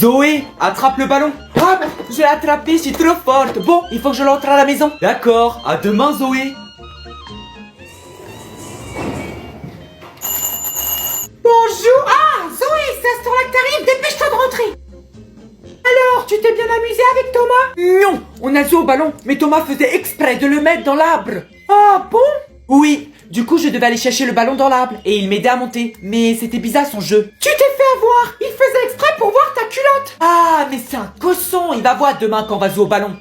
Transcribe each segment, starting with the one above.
Zoé, attrape le ballon. Ah, je l'ai attrapé, je suis trop forte. Bon, il faut que je l'entre à la maison. D'accord, à demain Zoé. Bonjour. Ah, Zoé, c'est à ce temps-là que t'arrives, dépêche-toi de rentrer. Alors, tu t'es bien amusé avec Thomas? Non, on a joué au ballon, mais Thomas faisait exprès de le mettre dans l'arbre. Ah bon? Oui, du coup je devais aller chercher le ballon dans l'arbre et il m'aidait à monter. Mais c'était bizarre son jeu. Tu t'es fait avoir. Il faisait exprès pour voir ta culotte. Ah, mais c'est un cochon, il va voir demain quand on va jouer au ballon.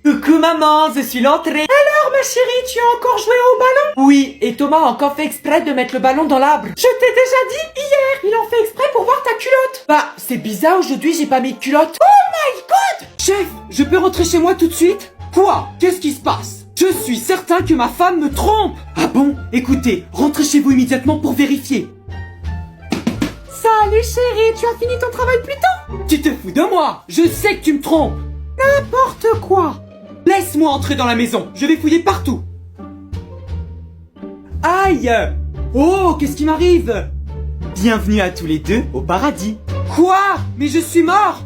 Coucou maman, je suis l'entrée. Alors, ma chérie, tu as encore joué au ballon? Oui, et Thomas a encore fait exprès de mettre le ballon dans l'arbre. Je t'ai déjà dit hier, il en fait exprès pour voir ta culotte. Bah, c'est bizarre, aujourd'hui j'ai pas mis de culotte. Oh my god! Chef, je peux rentrer chez moi tout de suite? Quoi? Qu'est-ce qui se passe? Je suis certain que ma femme me trompe. Ah bon? Écoutez, rentrez chez vous immédiatement pour vérifier. Salut chérie, tu as fini ton travail plus tôt? Tu te fous de moi? Je sais que tu me trompes. N'importe quoi. Laisse-moi entrer dans la maison, je vais fouiller partout. Aïe! Oh, qu'est-ce qui m'arrive? Bienvenue à tous les deux au paradis. Quoi? Mais je suis mort?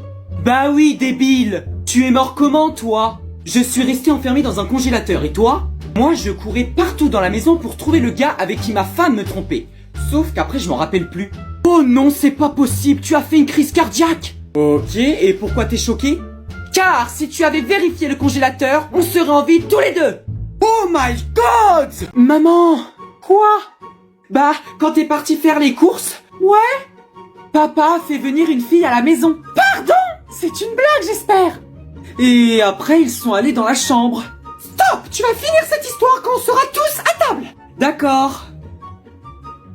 Bah oui, débile. Tu es mort comment, toi? Je suis resté enfermé dans un congélateur, et toi? Moi, je courais partout dans la maison pour trouver le gars avec qui ma femme me trompait. Sauf qu'après, je m'en rappelle plus. Oh non, c'est pas possible, tu as fait une crise cardiaque. Ok, et pourquoi t'es choqué? Car si tu avais vérifié le congélateur, on serait en vie tous les deux. Oh my god! Maman! Quoi? Bah, quand t'es parti faire les courses? Ouais? Papa a fait venir une fille à la maison. Pardon? C'est une blague, j'espère. Et après, ils sont allés dans la chambre. Stop! Tu vas finir cette histoire quand on sera tous à table. D'accord.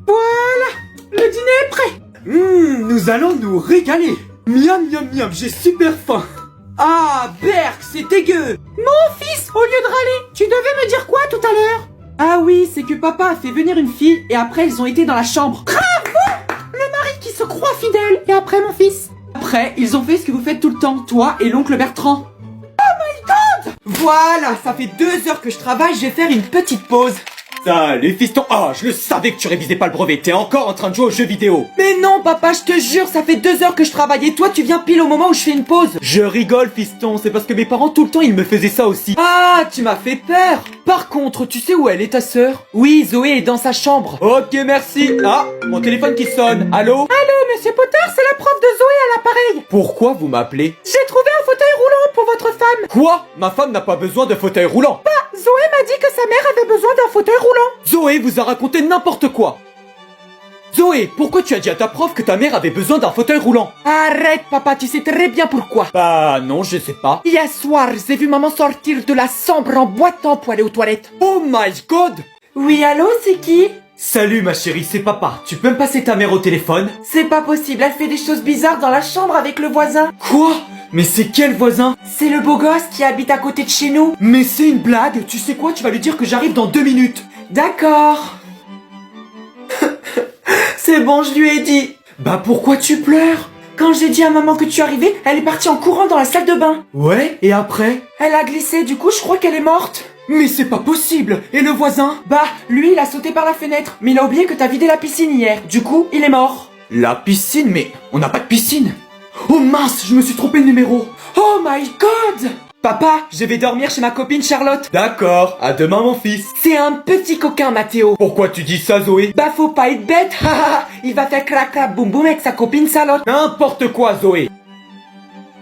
Voilà, le dîner est prêt. Nous allons nous régaler. Miam miam miam, j'ai super faim. Ah, Berk, c'est dégueu. Mon fils, au lieu de râler, tu devais me dire quoi tout à l'heure? Ah oui, c'est que papa a fait venir une fille et après ils ont été dans la chambre. Bravo! Le mari qui se croit fidèle. Et après, mon fils? Après, ils ont fait ce que vous faites tout le temps, toi et l'oncle Bertrand. Oh my god! Voilà, ça fait 2 heures que je travaille, je vais faire une petite pause. Salut fiston. Ah, je le savais que tu révisais pas le brevet, t'es encore en train de jouer aux jeux vidéo. Mais non papa, je te jure, ça fait 2 heures que je travaille et toi tu viens pile au moment où je fais une pause. Je rigole fiston, c'est parce que mes parents tout le temps ils me faisaient ça aussi. Ah, tu m'as fait peur. Par contre, tu sais où elle est ta sœur? Oui, Zoé est dans sa chambre. Ok, merci. Ah, mon téléphone qui sonne. Allô? Allô, monsieur Potter, c'est la prof de Zoé à l'appareil. Pourquoi vous m'appelez? J'ai trouvé un fauteuil roulant pour votre femme. Quoi? Ma femme n'a pas besoin de fauteuil roulant. Zoé m'a dit que sa mère avait besoin d'un fauteuil roulant. Zoé vous a raconté n'importe quoi. Zoé, pourquoi tu as dit à ta prof que ta mère avait besoin d'un fauteuil roulant? Arrête papa, tu sais très bien pourquoi. Bah non, je sais pas. Hier soir, j'ai vu maman sortir de la chambre en boitant pour aller aux toilettes. Oh my god. Oui, allô, c'est qui? Salut ma chérie, c'est papa. Tu peux me passer ta mère au téléphone? C'est pas possible, elle fait des choses bizarres dans la chambre avec le voisin. Quoi? Mais c'est quel voisin? C'est le beau gosse qui habite à côté de chez nous. Mais c'est une blague, tu sais quoi? Tu vas lui dire que j'arrive dans 2 minutes. D'accord. C'est bon, je lui ai dit. Bah pourquoi tu pleures? Quand j'ai dit à maman que tu arrivais, elle est partie en courant dans la salle de bain. Ouais, et après? Elle a glissé, du coup je crois qu'elle est morte. Mais c'est pas possible. Et le voisin? Bah, lui il a sauté par la fenêtre, mais il a oublié que t'as vidé la piscine hier. Du coup, il est mort. La piscine? Mais on n'a pas de piscine. Oh mince, je me suis trompé de numéro. Oh my god! Papa, je vais dormir chez ma copine Charlotte. D'accord, à demain mon fils. C'est un petit coquin, Mathéo. Pourquoi tu dis ça, Zoé? Bah faut pas être bête, haha. Il va faire crac crac boum boum avec sa copine Charlotte. N'importe quoi, Zoé.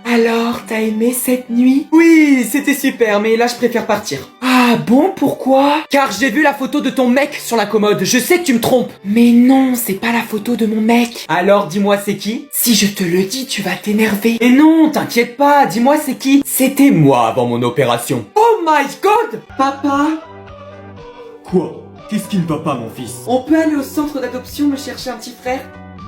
Alors, t'as aimé cette nuit? Oui, c'était super, mais là je préfère partir. Ah bon, pourquoi? Car j'ai vu la photo de ton mec sur la commode, je sais que tu me trompes. Mais non, c'est pas la photo de mon mec. Alors dis-moi c'est qui? Si je te le dis, tu vas t'énerver. Et non, t'inquiète pas, dis-moi c'est qui? C'était Moi avant mon opération. Oh my god! Papa, Quoi? Qu'est-ce qui ne va pas mon fils? on peut aller au centre d'adoption me chercher un petit frère?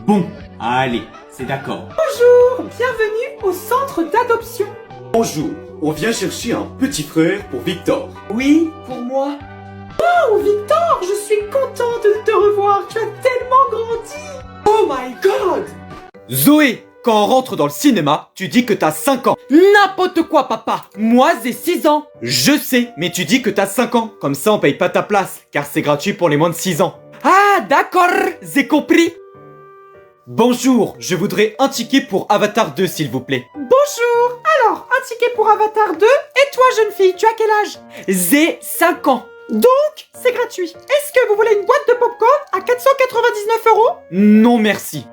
Bon, allez, c'est d'accord. Bonjour, bienvenue au centre d'adoption. Bonjour, on vient chercher un petit frère pour Victor. Oui, pour moi. Oh Victor, je suis contente de te revoir, tu as tellement grandi. Oh my god! Zoé, quand on rentre dans le cinéma, tu dis que t'as 5 ans. N'importe quoi, papa. Moi, j'ai 6 ans. Je sais, mais tu dis que t'as 5 ans. Comme ça, on paye pas ta place, car c'est gratuit pour les moins de 6 ans. Ah, d'accord, j'ai compris. Bonjour, je voudrais un ticket pour Avatar 2 s'il vous plaît. Bonjour. Alors, un ticket pour Avatar 2. Et toi, jeune fille, tu as quel âge? J'ai 5 ans. Donc, c'est gratuit. Est-ce que vous voulez une boîte de popcorn à 499 €? Non merci.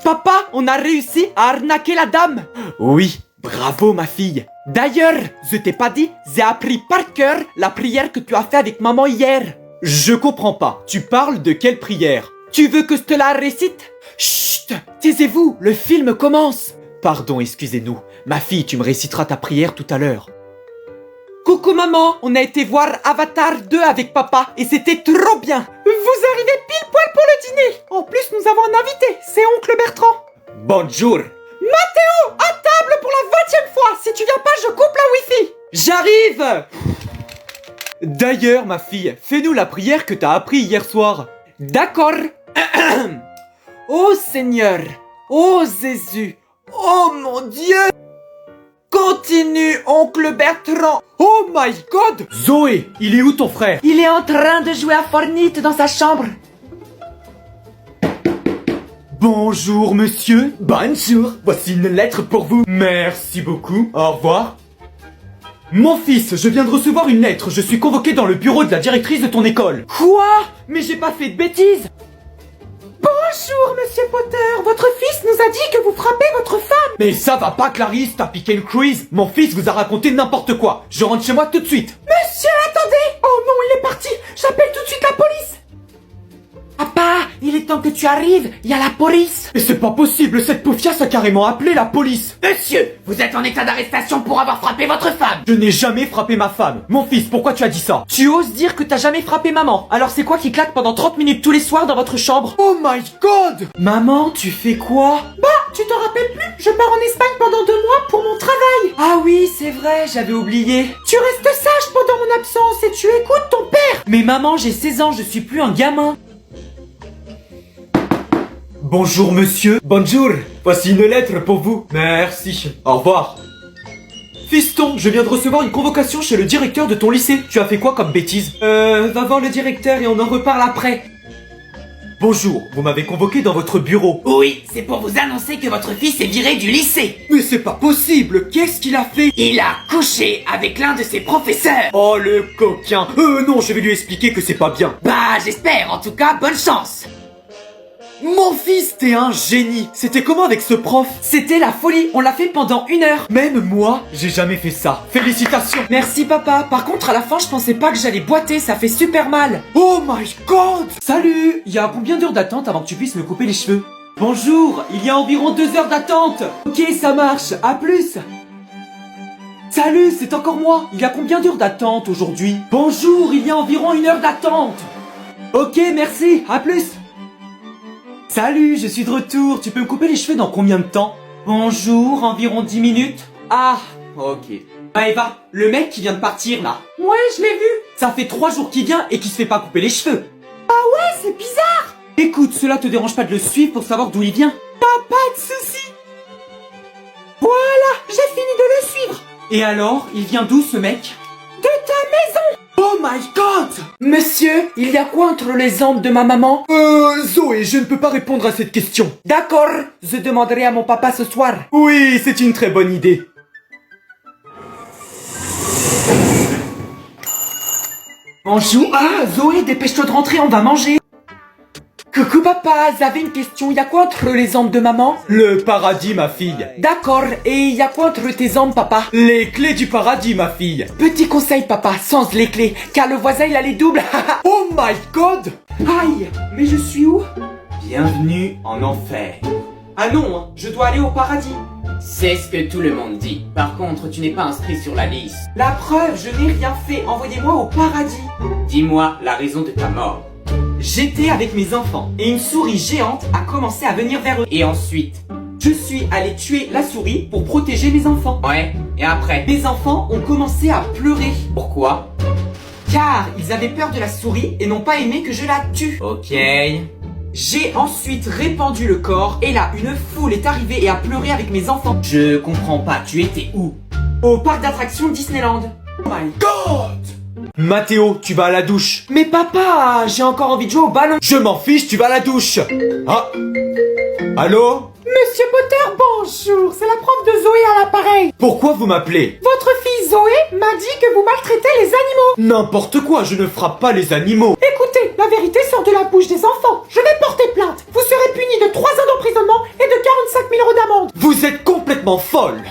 Papa, on a réussi à arnaquer la dame. Oui, bravo ma fille. D'ailleurs, je t'ai pas dit, j'ai appris par cœur la prière que tu as fait avec maman hier. Je comprends pas, tu parles de quelle prière? Tu veux que je te la récite? Chut, taisez-vous, le film commence. Pardon, excusez-nous. Ma fille, tu me réciteras ta prière tout à l'heure. Coucou maman, on a été voir Avatar 2 avec papa et c'était trop bien. Vous arrivez pile poil pour le dîner. En plus, nous avons un invité, c'est oncle Bertrand. Bonjour. Mathéo, à table pour la 20e fois. Si tu viens pas, je coupe la wifi. J'arrive. D'ailleurs, ma fille, fais-nous la prière que t'as appris hier soir. D'accord. Ô Seigneur, ô Jésus, oh mon Dieu. Continue, oncle Bertrand. Oh my God. Zoé, il est où ton frère? Il est en train de jouer à Fortnite dans sa chambre. Bonjour monsieur. Bonjour. Voici une lettre pour vous. Merci beaucoup. Au revoir. Mon fils, je viens de recevoir une lettre. Je suis convoqué dans le bureau de la directrice de ton école. Quoi? Mais j'ai pas fait de bêtises. Bonjour, monsieur Potter. Votre fils nous a dit que vous frappez votre femme. Mais ça va pas, Clarisse, t'as piqué le quiz. Mon fils vous a raconté n'importe quoi. Je rentre chez moi tout de suite. Monsieur, attendez. Oh non, il est parti. J'appelle tout de suite la police. Papa, il est temps que tu arrives. Il y a la police. Mais c'est pas possible, cette paufiasse a carrément appelé la police. Monsieur, vous êtes en état d'arrestation pour avoir frappé votre femme. Je n'ai jamais frappé ma femme. Mon fils, pourquoi tu as dit ça? Tu oses dire que t'as jamais frappé maman. Alors c'est quoi qui claque pendant 30 minutes tous les soirs dans votre chambre? Oh my God. Maman, tu fais quoi? Bah, tu t'en rappelles plus? Je pars en Espagne pendant 2 mois pour mon travail. Ah oui, c'est vrai, j'avais oublié. Tu restes sage pendant mon absence et tu écoutes ton père. Mais maman, j'ai 16 ans, je suis plus un gamin. Bonjour monsieur. Bonjour. Voici une lettre pour vous. Merci. Au revoir. Fiston, je viens de recevoir une convocation chez le directeur de ton lycée. Tu as fait quoi comme bêtise? Va voir le directeur et on en reparle après. Bonjour, vous m'avez convoqué dans votre bureau. Oui, c'est pour vous annoncer que votre fils est viré du lycée. Mais c'est pas possible. Qu'est-ce qu'il a fait? Il a couché avec l'un de ses professeurs. Oh le coquin. Non, je vais lui expliquer que c'est pas bien. Bah, j'espère, en tout cas, bonne chance. Mon fils, t'es un génie. C'était comment avec ce prof? C'était la folie, on l'a fait pendant 1 heure. Même moi, j'ai jamais fait ça. Félicitations. Merci papa. Par contre, à la fin, je pensais pas que j'allais boiter, ça fait super mal. Oh my God. Salut. Il y a combien d'heures d'attente avant que tu puisses me couper les cheveux? Bonjour, il y a environ 2 heures d'attente. Ok, ça marche, à plus. Salut, c'est encore moi. Il y a combien d'heures d'attente aujourd'hui? Bonjour, il y a environ 1 heure d'attente. Ok, merci, à plus. Salut, je suis de retour. Tu peux me couper les cheveux dans combien de temps? Bonjour, environ 10 minutes. Ah, ok. Bah Eva, le mec qui vient de partir là. Ouais, je l'ai vu. Ça fait 3 jours qu'il vient et qu'il se fait pas couper les cheveux. Ah ouais, c'est bizarre. Écoute, cela te dérange pas de le suivre pour savoir d'où il vient? Pas de soucis. Voilà, j'ai fini de le suivre. Et alors, il vient d'où ce mec? De ta maison. Oh my God! Monsieur, il y a quoi entre les jambes de ma maman? Zoé, je ne peux pas répondre à cette question. D'accord, je demanderai à mon papa ce soir. Oui, c'est une très bonne idée. Bonjour. Ah, Zoé, dépêche-toi de rentrer, on va manger. Coucou papa, j'avais une question, il y a quoi entre les jambes de maman? Le paradis, ma fille. D'accord, et il y a quoi entre tes jambes, papa? Les clés du paradis, ma fille. Petit conseil, papa, sans les clés, car le voisin il a les doubles. Oh my God. Aïe, mais je suis où? Bienvenue en enfer. Ah non, hein, je dois aller au paradis. C'est ce que tout le monde dit. Par contre, tu n'es pas inscrit sur la liste. La preuve, je n'ai rien fait, envoyez-moi au paradis. Dis-moi la raison de ta mort. J'étais avec mes enfants et une souris géante a commencé à venir vers eux. Et ensuite? Je suis allé tuer la souris pour protéger mes enfants. Ouais, et après? Mes enfants ont commencé à pleurer. Pourquoi? Car ils avaient peur de la souris et n'ont pas aimé que je la tue. Ok. J'ai ensuite répandu le corps et là, une foule est arrivée et a pleuré avec mes enfants. Je comprends pas, tu étais où? Au parc d'attractions Disneyland. Oh my God! Mathéo, tu vas à la douche. Mais papa, j'ai encore envie de jouer au ballon. Je m'en fiche, tu vas à la douche. Ah. Allô? Monsieur Potter, bonjour. C'est la prof de Zoé à l'appareil. Pourquoi vous m'appelez? Votre fille Zoé m'a dit que vous maltraitez les animaux. N'importe quoi, je ne frappe pas les animaux. Écoutez, la vérité sort de la bouche des enfants. Je vais porter plainte. Vous serez puni de 3 ans d'emprisonnement et de 45 000 euros d'amende. Vous êtes complètement folle.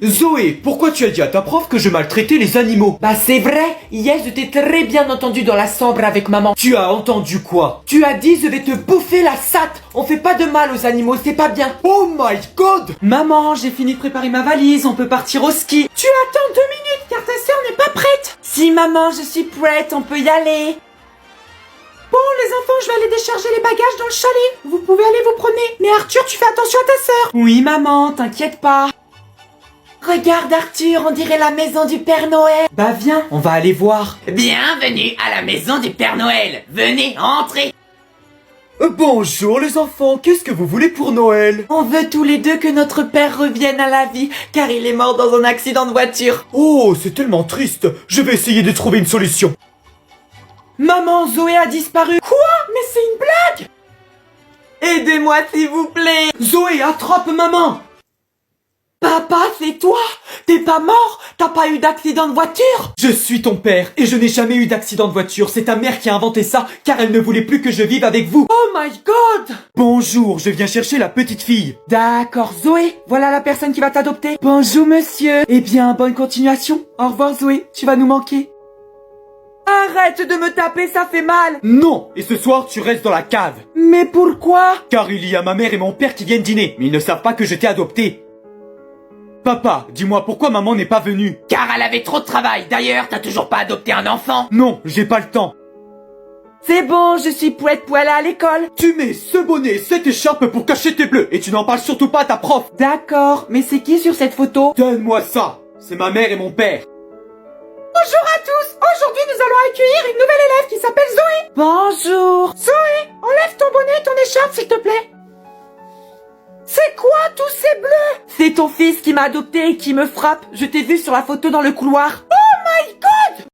Zoé, pourquoi tu as dit à ta prof que je maltraitais les animaux? Bah c'est vrai, hier je t'ai très bien entendu dans la chambre avec maman. Tu as entendu quoi? Tu as dit je vais te bouffer la satte. On fait pas de mal aux animaux, c'est pas bien. Oh my god! Maman, j'ai fini de préparer ma valise, on peut partir au ski. Tu attends 2 minutes car ta sœur n'est pas prête. Si maman, je suis prête, on peut y aller. Bon les enfants, je vais aller décharger les bagages dans le chalet. Vous pouvez aller vous promener. Mais Arthur, tu fais attention à ta sœur. Oui maman, t'inquiète pas. Regarde Arthur, on dirait la maison du Père Noël. Bah viens, on va aller voir. Bienvenue à la maison du Père Noël. Venez, entrez. Bonjour les enfants, qu'est-ce que vous voulez pour Noël? On veut tous les deux que notre père revienne à la vie, car il est mort dans un accident de voiture. Oh, c'est tellement triste. Je vais essayer de trouver une solution. Maman, Zoé a disparu. Quoi? Mais c'est une blague. Aidez-moi s'il vous plaît. Zoé, attrape maman! Papa, c'est toi? T'es pas mort? T'as pas eu d'accident de voiture? Je suis ton père et je n'ai jamais eu d'accident de voiture. C'est ta mère qui a inventé ça car elle ne voulait plus que je vive avec vous. Oh my god! Bonjour, je viens chercher la petite fille. D'accord, Zoé, voilà la personne qui va t'adopter. Bonjour monsieur. Eh bien, bonne continuation. Au revoir Zoé, tu vas nous manquer. Arrête de me taper, ça fait mal. Non, et ce soir tu restes dans la cave. Mais pourquoi? Car il y a ma mère et mon père qui viennent dîner, mais ils ne savent pas que je t'ai adopté. Papa, dis-moi pourquoi maman n'est pas venue? Car elle avait trop de travail. D'ailleurs, t'as toujours pas adopté un enfant. Non, j'ai pas le temps. C'est bon, je suis prête pour aller à l'école. Tu mets ce bonnet, cette écharpe pour cacher tes bleus et tu n'en parles surtout pas à ta prof. D'accord, mais c'est qui sur cette photo? Donne-moi ça. C'est ma mère et mon père. Bonjour à tous. Aujourd'hui, nous allons accueillir une nouvelle élève qui s'appelle Zoé. Bonjour. Zoé, enlève ton bonnet et ton écharpe s'il te plaît. C'est quoi tous ces bleus? C'est ton fils qui m'a adopté et qui me frappe. Je t'ai vu sur la photo dans le couloir. Oh